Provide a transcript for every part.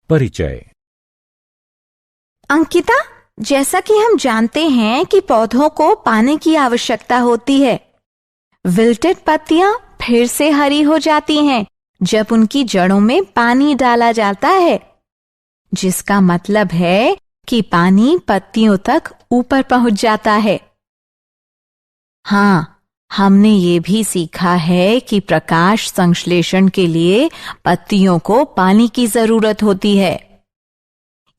परिचय। अंकिता, जैसा कि हम जानते हैं कि पौधों को पानी की आवश्यकता होती है। विल्टेड पत्तियां फिर से हरी हो जाती हैं जब उनकी जड़ों में पानी डाला जाता है, जिसका मतलब है कि पानी पत्तियों तक ऊपर पहुंच जाता है। हाँ, हमने ये भी सीखा है कि प्रकाश संश्लेषण के लिए पत्तियों को पानी की जरूरत होती है।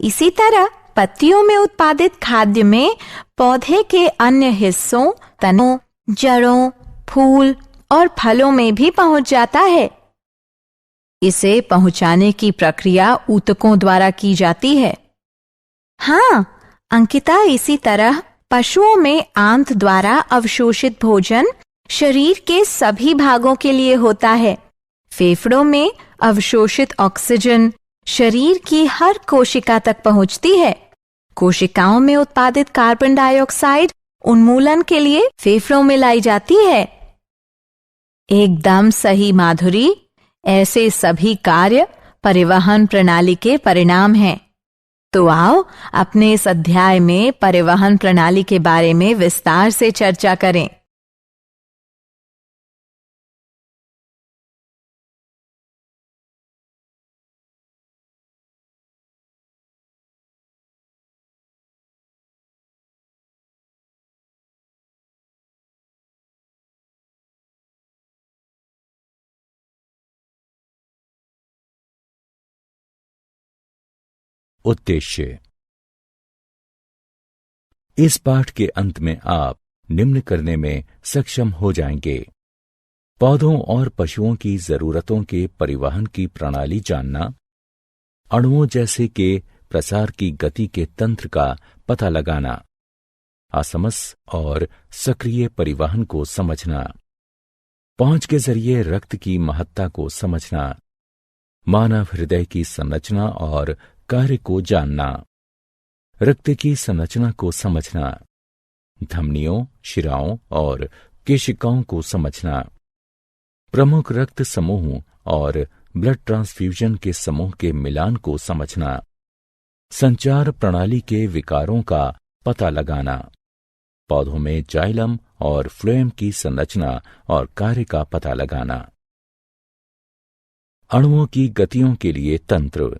इसी तरह पत्तियों में उत्पादित खाद्य में पौधे के अन्य हिस्सों, तनों, जड़ों, फूल और फलों में भी पहुंच जाता है। इसे पहुंचाने की प्रक्रिया ऊतकों द्वारा की जाती है। हाँ अंकिता, इसी तरह पशुओं में आंत द्वारा अवशोषित भोजन शरीर के सभी भागों के लिए होता है। फेफड़ों में अवशोषित ऑक्सीजन शरीर की हर कोशिका तक पहुंचती है। कोशिकाओं में उत्पादित कार्बन डाइऑक्साइड उन्मूलन के लिए फेफड़ों में लाई जाती है। एकदम सही माधुरी, ऐसे सभी कार्य परिवहन प्रणाली के परिणाम हैं। तो आओ अपने इस अध्याय में परिवहन प्रणाली के बारे में विस्तार से चर्चा करें। उद्देश्य। इस पाठ के अंत में आप निम्न करने में सक्षम हो जाएंगे: पौधों और पशुओं की जरूरतों के परिवहन की प्रणाली जानना, अणुओं जैसे के प्रसार की गति के तंत्र का पता लगाना, असमस और सक्रिय परिवहन को समझना, पहुंच के जरिए रक्त की महत्ता को समझना, मानव हृदय की संरचना और कार्य को जानना, रक्त की संरचना को समझना, धमनियों, शिराओं और केशिकाओं को समझना, प्रमुख रक्त समूह और ब्लड ट्रांसफ्यूजन के समूह के मिलान को समझना, संचार प्रणाली के विकारों का पता लगाना, पौधों में जाइलम और फ्लोएम की संरचना और कार्य का पता लगाना, अणुओं की गतियों के लिए तंत्र,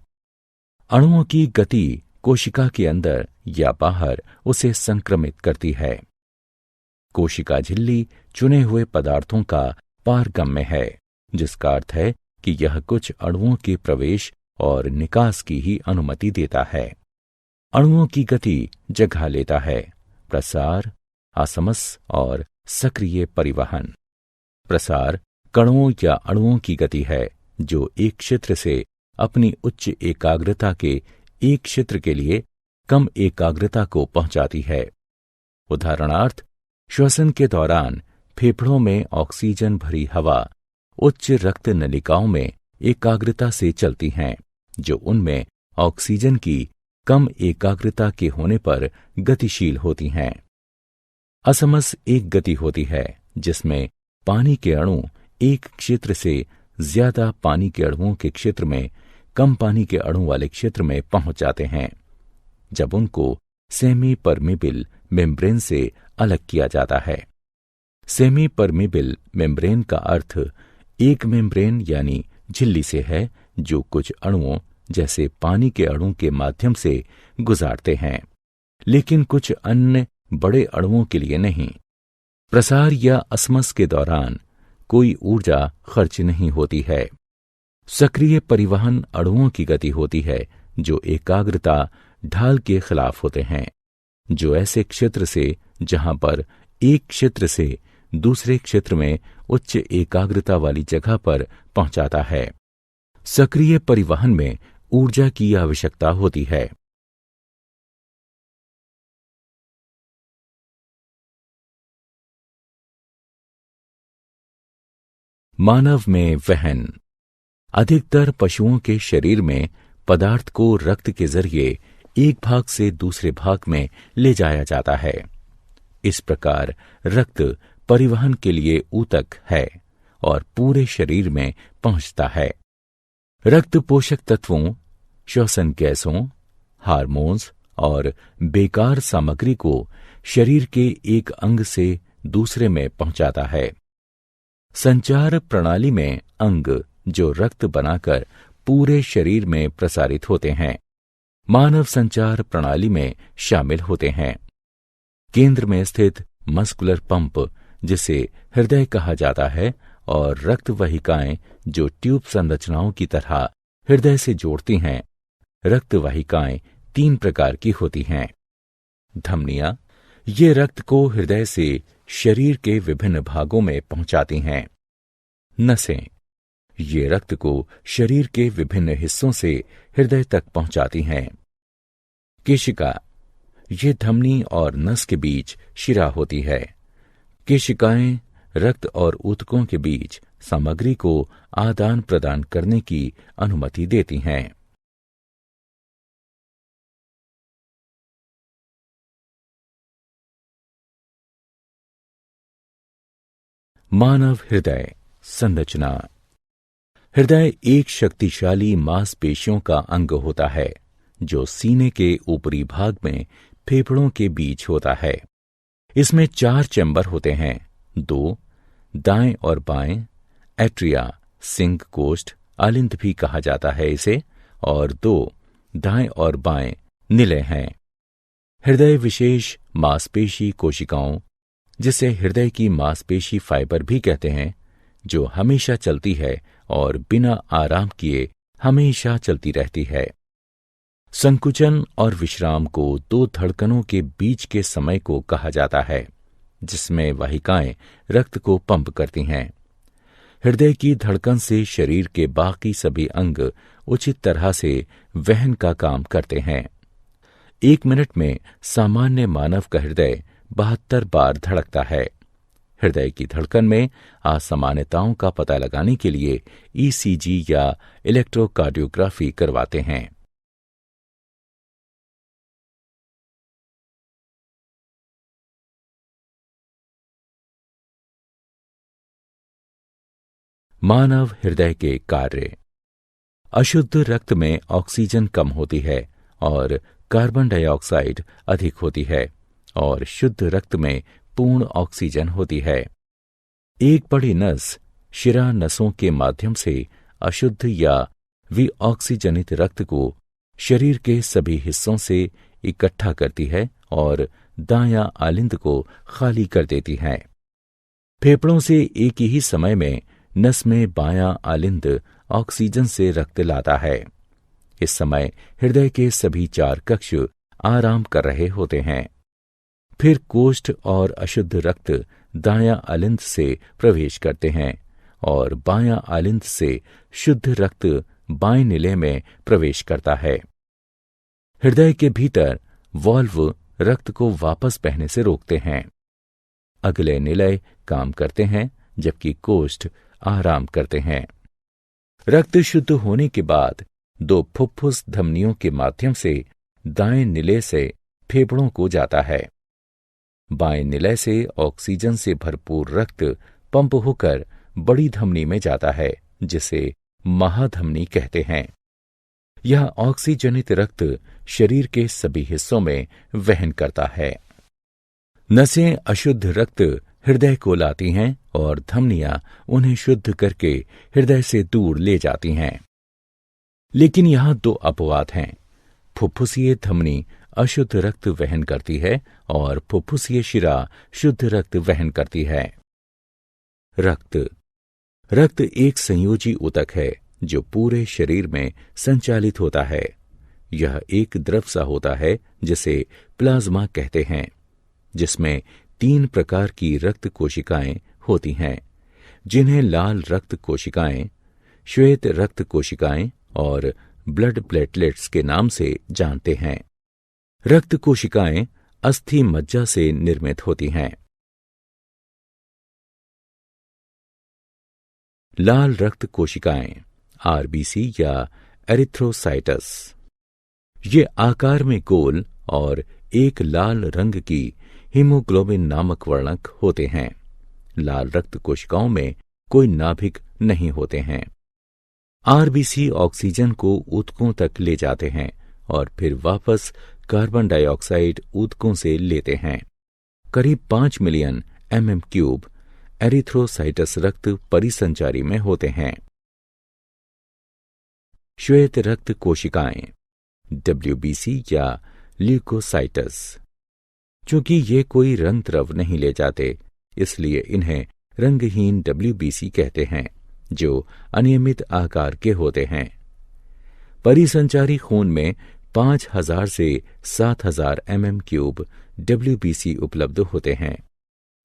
अणुओं की गति कोशिका के अंदर या बाहर उसे संक्रमित करती है। कोशिका झिल्ली चुने हुए पदार्थों का पारगम्य है, जिसका अर्थ है कि यह कुछ अणुओं के प्रवेश और निकास की ही अनुमति देता है। अणुओं की गति जगह लेता है प्रसार, असमस और सक्रिय परिवहन। प्रसार कणों या अणुओं की गति है जो एक क्षेत्र से अपनी उच्च एकाग्रता के एक क्षेत्र के लिए कम एकाग्रता को पहुंचाती है। उदाहरणार्थ, श्वसन के दौरान फेफड़ों में ऑक्सीजन भरी हवा उच्च रक्त नलिकाओं में एकाग्रता से चलती हैं, जो उनमें ऑक्सीजन की कम एकाग्रता के होने पर गतिशील होती हैं। असमस एक गति होती है जिसमें पानी के अणु एक क्षेत्र से ज्यादा पानी के अणुओं के क्षेत्र में कम पानी के अणु वाले क्षेत्र में पहुंच जाते हैं, जब उनको सेमी परमिबिल मेम्ब्रेन से अलग किया जाता है। सेमी परमिबिल मेम्ब्रेन का अर्थ एक मेम्ब्रेन यानी झिल्ली से है, जो कुछ अणुओं जैसे पानी के अणु के माध्यम से गुजारते हैं, लेकिन कुछ अन्य बड़े अणुओं के लिए नहीं। प्रसार या असमस के दौरान कोई ऊर्जा खर्च नहीं होती है। सक्रिय परिवहन अणुओं की गति होती है जो एकाग्रता ढाल के खिलाफ होते हैं, जो ऐसे क्षेत्र से जहां पर एक क्षेत्र से दूसरे क्षेत्र में उच्च एकाग्रता वाली जगह पर पहुंचाता है। सक्रिय परिवहन में ऊर्जा की आवश्यकता होती है। मानव में वहन। अधिकतर पशुओं के शरीर में पदार्थ को रक्त के जरिए एक भाग से दूसरे भाग में ले जाया जाता है। इस प्रकार रक्त परिवहन के लिए ऊतक है और पूरे शरीर में पहुंचता है। रक्त पोषक तत्वों श्वसन गैसों, हार्मोन्स और बेकार सामग्री को शरीर के एक अंग से दूसरे में पहुंचाता है। संचार प्रणाली में अंग जो रक्त बनाकर पूरे शरीर में प्रसारित होते हैं, मानव संचार प्रणाली में शामिल होते हैं। केंद्र में स्थित मस्कुलर पंप, जिसे हृदय कहा जाता है, और रक्त वाहिकाएं जो ट्यूब संरचनाओं की तरह हृदय से जोड़ती हैं। रक्त वाहिकाएं 3 प्रकार की होती हैं। धमनियां, ये रक्त को हृदय से शरीर के विभिन्न भागों में पहुंचाती हैं। नसें, ये रक्त को शरीर के विभिन्न हिस्सों से हृदय तक पहुंचाती हैं। केशिका, ये धमनी और नस के बीच शिरा होती है। केशिकाएं रक्त और ऊतकों के बीच सामग्री को आदान प्रदान करने की अनुमति देती हैं। मानव हृदय संरचना। हृदय एक शक्तिशाली मांसपेशियों का अंग होता है जो सीने के ऊपरी भाग में फेफड़ों के बीच होता है। इसमें 4 चैम्बर होते हैं, 2 दाएं और बाएं, एट्रिया, सिंक कोष्ठ, आलिंद भी कहा जाता है इसे, और 2 दाएं और बाएं निलय हैं। हृदय विशेष मांसपेशी कोशिकाओं, जिसे हृदय की मांसपेशी फाइबर भी कहते हैं, जो हमेशा चलती है और बिना आराम किए हमेशा चलती रहती है। संकुचन और विश्राम को 2 धड़कनों के बीच के समय को कहा जाता है, जिसमें वाहिकाएं रक्त को पंप करती हैं। हृदय की धड़कन से शरीर के बाकी सभी अंग उचित तरह से वहन का काम करते हैं। 1 मिनट में सामान्य मानव का हृदय 72 बार धड़कता है। हृदय की धड़कन में असामान्यताओं का पता लगाने के लिए ईसीजी या इलेक्ट्रोकार्डियोग्राफी करवाते हैं। मानव हृदय के कार्य। अशुद्ध रक्त में ऑक्सीजन कम होती है और कार्बन डाइऑक्साइड अधिक होती है, और शुद्ध रक्त में पूर्ण ऑक्सीजन होती है। एक बड़ी नस शिरा नसों के माध्यम से अशुद्ध या विऑक्सीजनित रक्त को शरीर के सभी हिस्सों से इकट्ठा करती है और दायां आलिंद को खाली कर देती है। फेफड़ों से एक ही समय में नस में बायां आलिंद ऑक्सीजन से रक्त लाता है। इस समय हृदय के सभी 4 कक्ष आराम कर रहे होते हैं। फिर कोष्ठ और अशुद्ध रक्त दायां आलिंद से प्रवेश करते हैं और बायां आलिंद से शुद्ध रक्त बाएं निलय में प्रवेश करता है। हृदय के भीतर वाल्व रक्त को वापस बहने से रोकते हैं। अगले निलय काम करते हैं, जबकि कोष्ठ आराम करते हैं। रक्त शुद्ध होने के बाद 2 फुफ्फुस धमनियों के माध्यम से दाएं निलय से फेफड़ों को जाता है। बाएं निलय से ऑक्सीजन से भरपूर रक्त पंप होकर बड़ी धमनी में जाता है, जिसे महाधमनी कहते हैं। यह ऑक्सीजनित रक्त शरीर के सभी हिस्सों में वहन करता है। नसें अशुद्ध रक्त हृदय को लाती हैं और धमनियां उन्हें शुद्ध करके हृदय से दूर ले जाती हैं। लेकिन यहां 2 अपवाद हैं। फुफ्फुसीय धमनी अशुद्ध रक्त वहन करती है और फुफ्फुसीय शिरा शुद्ध रक्त वहन करती है। रक्त एक संयोजी ऊतक है जो पूरे शरीर में संचालित होता है। यह एक द्रव सा होता है जिसे प्लाज्मा कहते हैं, जिसमें 3 प्रकार की रक्त कोशिकाएं होती हैं, जिन्हें लाल रक्त कोशिकाएं, श्वेत रक्त कोशिकाएं और ब्लड प्लेटलेट्स के नाम से जानते हैं। रक्त कोशिकाएं अस्थि मज्जा से निर्मित होती हैं। लाल रक्त कोशिकाएं आरबीसी या एरिथ्रोसाइटस, ये आकार में गोल और एक लाल रंग की हीमोग्लोबिन नामक वर्णक होते हैं। लाल रक्त कोशिकाओं में कोई नाभिक नहीं होते हैं। आरबीसी ऑक्सीजन को ऊतकों तक ले जाते हैं और फिर वापस कार्बन डाइऑक्साइड ऊतकों से लेते हैं। करीब 5 मिलियन mm³ एरिथ्रोसाइटस रक्त परिसंचारी में होते हैं। श्वेत रक्त कोशिकाएं WBC या ल्यूकोसाइटस। चूंकि ये कोई रंग द्रव नहीं ले जाते, इसलिए इन्हें रंगहीन WBC कहते हैं, जो अनियमित आकार के होते हैं। परिसंचारी खून में 5000 से 7000 mm³ WBC उपलब्ध होते हैं।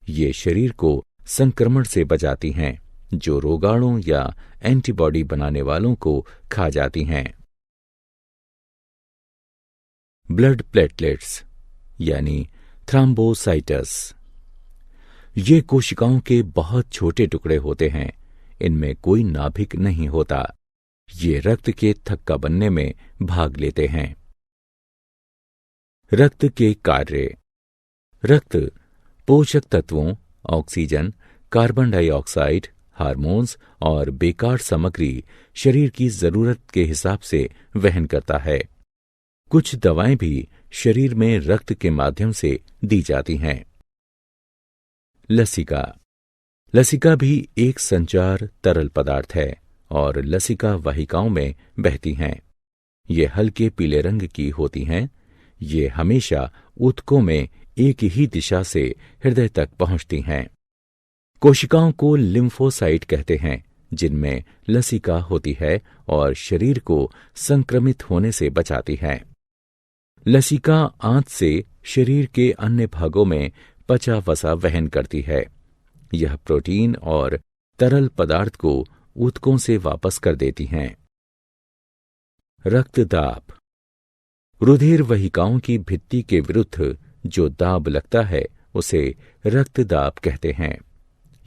ये शरीर को संक्रमण से बचाती हैं, जो रोगाणु या एंटीबॉडी बनाने वालों को खा जाती हैं। ब्लड प्लेटलेट्स यानी थ्रोम्बोसाइटस। ये कोशिकाओं के बहुत छोटे टुकड़े होते हैं। इनमें कोई नाभिक नहीं होता। ये रक्त के थक्का बनने में भाग लेते हैं। रक्त के कार्य। रक्त पोषक तत्वों, ऑक्सीजन, कार्बन डाइऑक्साइड, हार्मोन्स और बेकार सामग्री शरीर की जरूरत के हिसाब से वहन करता है। कुछ दवाएं भी शरीर में रक्त के माध्यम से दी जाती हैं। लसिका। लसिका भी एक संचार तरल पदार्थ है और लसिका वाहिकाओं में बहती हैं। ये हल्के पीले रंग की होती हैं। ये हमेशा ऊतकों में एक ही दिशा से हृदय तक पहुंचती हैं। कोशिकाओं को लिम्फोसाइट कहते हैं, जिनमें लसिका होती है और शरीर को संक्रमित होने से बचाती है। लसिका आंत से शरीर के अन्य भागों में पचा वसा वहन करती है। यह प्रोटीन और तरल पदार्थ को ऊतकों से वापस कर देती हैं। रक्तदाब। रुधिर वाहिकाओं की भित्ति के विरुद्ध जो दाब लगता है, उसे रक्तदाब कहते हैं।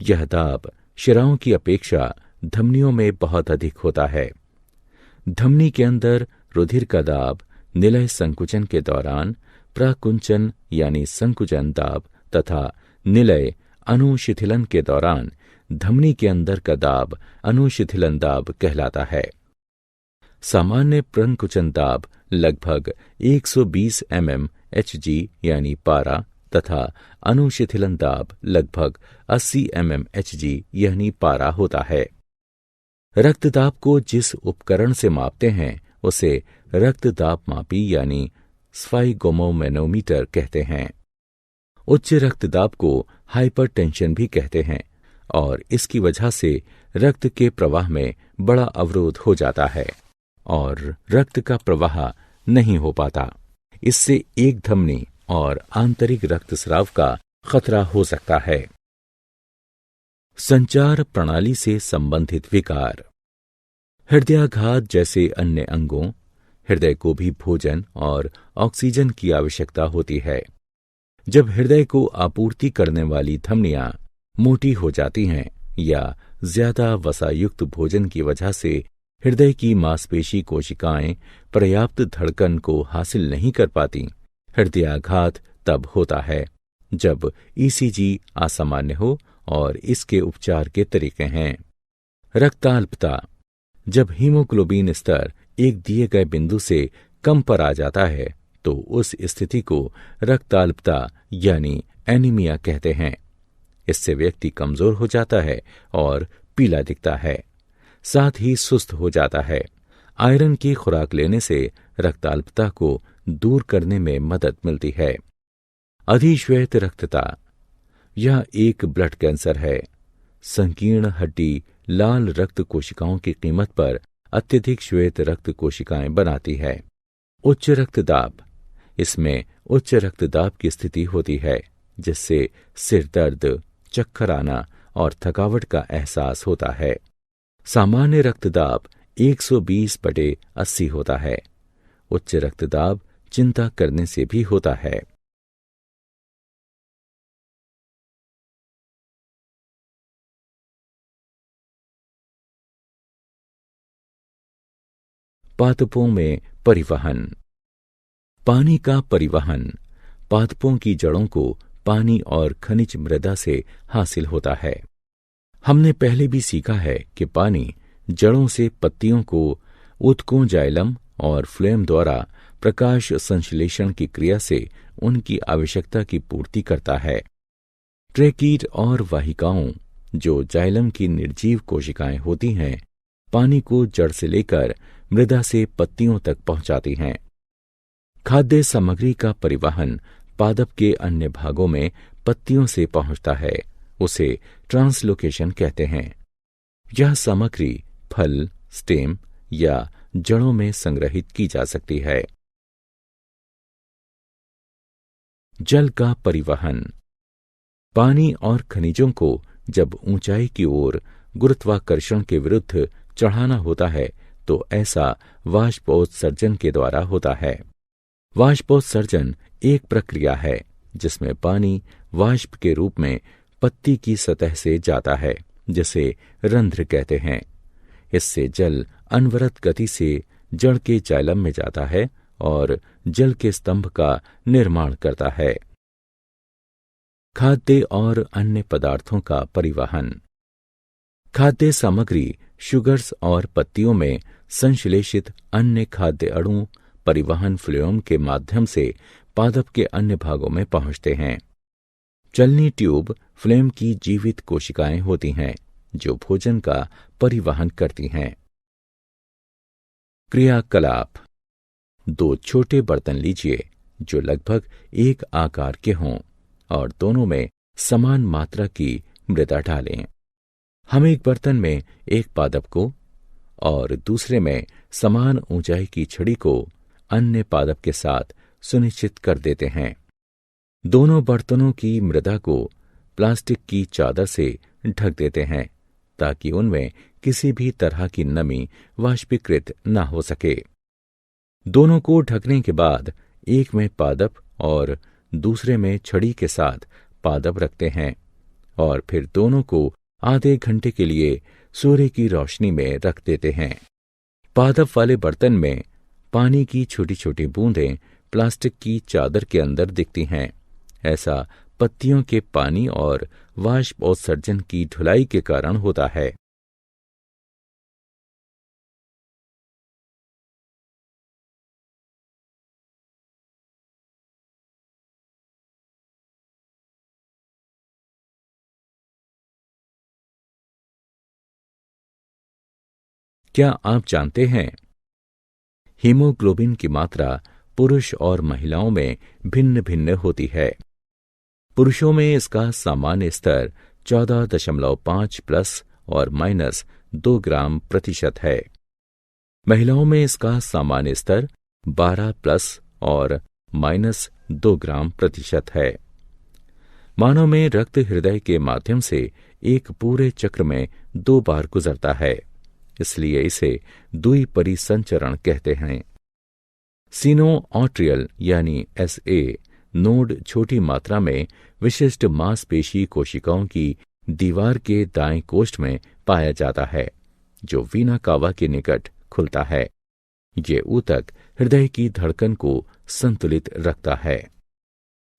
यह दाब शिराओं की अपेक्षा धमनियों में बहुत अधिक होता है। धमनी के अंदर रुधिर का दाब निलय संकुचन के दौरान प्रकुंचन यानी संकुचन दाब तथा निलय अनुशिथिलन के दौरान धमनी के अंदर का दाब अनुशिथिलन दाब कहलाता है। सामान्य प्रकुंचन दाब लगभग 120 mmHg यानी पारा तथा अनुशिथिलन दाब लगभग 80 mmHg यानी पारा होता है। रक्तदाब को जिस उपकरण से मापते हैं, उसे रक्तदाब मापी यानी स्फाइगोमोमैनोमीटर कहते हैं। उच्च रक्तदाब को हाइपरटेंशन भी कहते हैं और इसकी वजह से रक्त के प्रवाह में बड़ा अवरोध हो जाता है और रक्त का प्रवाह नहीं हो पाता। इससे एक धमनी और आंतरिक रक्तस्राव का खतरा हो सकता है। संचार प्रणाली से संबंधित विकार। हृदयाघात जैसे अन्य अंगों, हृदय को भी भोजन और ऑक्सीजन की आवश्यकता होती है। जब हृदय को आपूर्ति करने वाली धमनियां मोटी हो जाती हैं या ज्यादा वसायुक्त भोजन की वजह से हृदय की मांसपेशी कोशिकाएं पर्याप्त धड़कन को हासिल नहीं कर पाती, हृदयाघात तब होता है जब ईसीजी असामान्य हो। और इसके उपचार के तरीके हैं। रक्ताल्पता। जब हीमोग्लोबिन स्तर एक दिए गए बिंदु से कम पर आ जाता है, तो उस स्थिति को रक्ताल्पता यानी एनीमिया कहते हैं। इससे व्यक्ति कमजोर हो जाता है और पीला दिखता है, साथ ही सुस्त हो जाता है। आयरन की खुराक लेने से रक्ताल्पता को दूर करने में मदद मिलती है। अधिश्वेत रक्तता। यह एक ब्लड कैंसर है। संकीर्ण हड्डी लाल रक्त कोशिकाओं की कीमत पर अत्यधिक श्वेत रक्त कोशिकाएं बनाती है। उच्च रक्तदाब। इसमें उच्च रक्तदाब की स्थिति होती है, जिससे सिर दर्द, चक्कर आना और थकावट का एहसास होता है। सामान्य रक्तदाब 120/80 होता है। उच्च रक्तदाब चिंता करने से भी होता है। पादपों में परिवहन। पानी का परिवहन पादपों की जड़ों को पानी और खनिज मृदा से हासिल होता है। हमने पहले भी सीखा है कि पानी जड़ों से पत्तियों को ऊतकों, जाइलम और फ्लोएम द्वारा प्रकाश संश्लेषण की क्रिया से उनकी आवश्यकता की पूर्ति करता है। ट्रेकीट और वाहिकाओं, जो जाइलम की निर्जीव कोशिकाएं होती हैं, पानी को जड़ से लेकर मृदा से पत्तियों तक पहुंचाती हैं। खाद्य सामग्री का परिवहन पादप के अन्य भागों में पत्तियों से पहुंचता है, उसे ट्रांसलोकेशन कहते हैं। यह सामग्री फल, स्टेम या जड़ों में संग्रहित की जा सकती है। जल का परिवहन। पानी और खनिजों को जब ऊंचाई की ओर गुरुत्वाकर्षण के विरुद्ध चढ़ाना होता है तो ऐसा वाष्पोत्सर्जन के द्वारा होता है। वाष्पोत्सर्जन एक प्रक्रिया है जिसमें पानी वाष्प के रूप में पत्ती की सतह से जाता है, जिसे रंध्र कहते हैं। इससे जल अनवरत गति से जड़ के जाइलम में जाता है और जल के स्तंभ का निर्माण करता है। खाद्य और अन्य पदार्थों का परिवहन। खाद्य सामग्री शुगर्स और पत्तियों में संश्लेषित अन्य खाद्य अणु परिवहन फ्लोएम के माध्यम से पादप के अन्य भागों में पहुंचते हैं। चलनी ट्यूब फ्लोएम की जीवित कोशिकाएं होती हैं जो भोजन का परिवहन करती हैं। क्रियाकलाप। 2 छोटे बर्तन लीजिए जो लगभग एक आकार के हों और दोनों में समान मात्रा की मृदा डालें। हम एक बर्तन में एक पादप को और दूसरे में समान ऊंचाई की छड़ी को अन्य पादप के साथ सुनिश्चित कर देते हैं। दोनों बर्तनों की मृदा को प्लास्टिक की चादर से ढक देते हैं ताकि उनमें किसी भी तरह की नमी वाष्पीकृत न हो सके। दोनों को ढकने के बाद एक में पादप और दूसरे में छड़ी के साथ पादप रखते हैं और फिर दोनों को आधे घंटे के लिए सूर्य की रोशनी में रख देते हैं। पादप वाले बर्तन में पानी की छोटी छोटी बूंदें प्लास्टिक की चादर के अंदर दिखती हैं। ऐसा पत्तियों के पानी और वाष्पोत्सर्जन की ढुलाई के कारण होता है। क्या आप जानते हैं हीमोग्लोबिन की मात्रा पुरुष और महिलाओं में भिन्न भिन्न होती है। पुरुषों में इसका सामान्य स्तर 14.5 प्लस और माइनस 2 ग्राम प्रतिशत है। महिलाओं में इसका सामान्य स्तर 12 प्लस और माइनस 2 ग्राम प्रतिशत है। मानव में रक्त हृदय के माध्यम से एक पूरे चक्र में 2 बार गुजरता है, इसलिए इसे द्विपरिसंचरण कहते हैं। सिनोआर्ट्रियल यानी SA नोड छोटी मात्रा में विशिष्ट मांसपेशी कोशिकाओं की दीवार के दाएं कोष्ठ में पाया जाता है, जो वीना कावा के निकट खुलता है। ये ऊतक हृदय की धड़कन को संतुलित रखता है।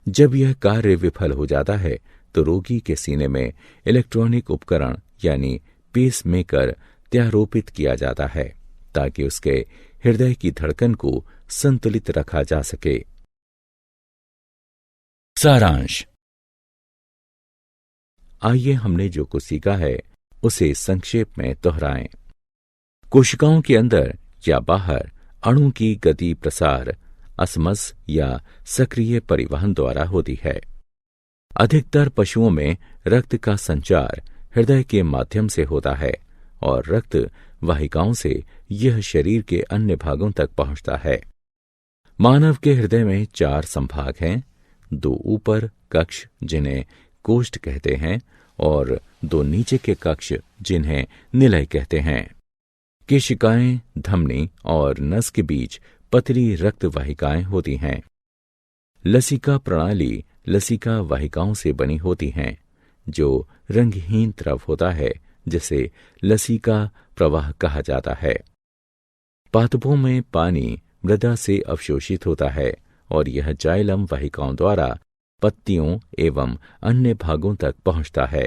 जब यह कार्य विफल हो जाता है तो रोगी के सीने में इलेक्ट्रॉनिक उपकरण यानी पेसमेकर त्यारोपित किया जाता है ताकि उसके हृदय की धड़कन को संतुलित रखा जा सके। सारांश। आइए हमने जो कुछ सीखा है उसे संक्षेप में दोहराएं। कोशिकाओं के अंदर या बाहर अणु की गति प्रसार असमस या सक्रिय परिवहन द्वारा होती है। अधिकतर पशुओं में रक्त का संचार हृदय के माध्यम से होता है और रक्त वाहिकाओं से यह शरीर के अन्य भागों तक पहुंचता है। मानव के हृदय में 4 संभाग हैं, 2 ऊपर कक्ष जिन्हें कोष्ठ कहते हैं और 2 नीचे के कक्ष जिन्हें निलय कहते हैं। केशिकाएं, धमनी और नस के बीच पतली रक्त वाहिकाएं होती हैं। लसिका प्रणाली लसिका वाहिकाओं से बनी होती हैं, जो रंगहीन द्रव होता है जिसे लसिका प्रवाह कहा जाता है। पादपों में पानी मृदा से अवशोषित होता है और यह जाइलम वाहिकाओं द्वारा पत्तियों एवं अन्य भागों तक पहुंचता है।